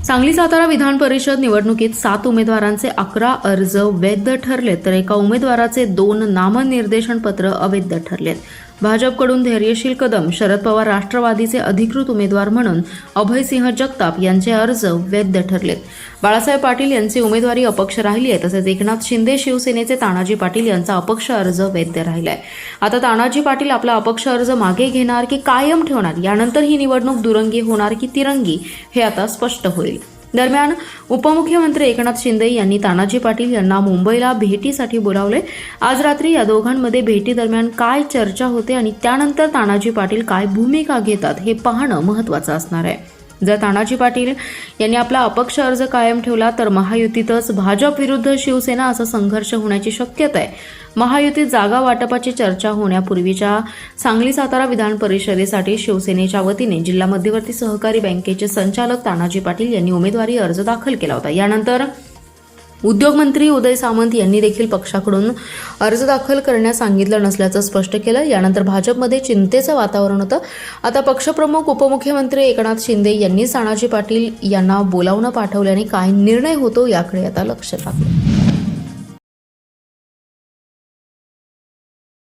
सांगली सातारा विधान परिषद निवडणुकीत 7 उमेदवारांचे 11 अर्ज वैध ठरले तर एका उमेदवाराचे 2 नामनिर्देशन पत्र अवैध ठरलेत। भाजपकडून धैर्यशील कदम, शरद पवार राष्ट्रवादीचे अधिकृत उमेदवार म्हणून अभयसिंह जगताप यांचे अर्ज वैध ठरलेत। बाळासाहेब पाटील यांची उमेदवारी अपक्ष राहिली आहे, तसेच एकनाथ शिंदे शिवसेनेचे तानाजी पाटील यांचा अपक्ष अर्ज वैध राहिलाय। आता तानाजी पाटील आपला अपक्ष अर्ज मागे घेणार की कायम ठेवणार, यानंतर ही निवडणूक दुरंगी होणार की तिरंगी हे आता स्पष्ट होईल। दरम्यान उपमुख्यमंत्री एकनाथ शिंदे यांनी तानाजी पाटील यांना मुंबईला भेटीसाठी बोलावले। आज रात्री या दोघांमध्ये भेटी दरम्यान काय चर्चा होते आणि त्यानंतर तानाजी पाटील काय भूमिका घेतात हे पाहणं महत्त्वाचं असणार आहे। जर तानाजी पाटील यांनी आपला अपक्ष अर्ज कायम ठेवला तर महायुतीतच भाजप विरुद्ध शिवसेना असा संघर्ष होण्याची शक्यता आहे। महायुतीत जागा वाटपाची चर्चा होण्यापूर्वीच्या सांगली सातारा विधान परिषदेसाठी शिवसेनेच्या वतीने जिल्हा मध्यवर्ती सहकारी बँकेचे संचालक तानाजी पाटील यांनी उमेदवारी अर्ज दाखल केला होता। यानंतर उद्योगमंत्री उदय सामंत यांनी देखील पक्षाकडून अर्ज दाखल करण्यास सांगितलं नसल्याचं स्पष्ट केलं। यानंतर भाजपमध्ये चिंतेचं वातावरण होतं। आता पक्षप्रमुख उपमुख्यमंत्री एकनाथ शिंदे यांनी तानाजी पाटील यांना बोलावणं पाठवल्याने काय निर्णय होतो याकडे आता लक्ष टाकलं।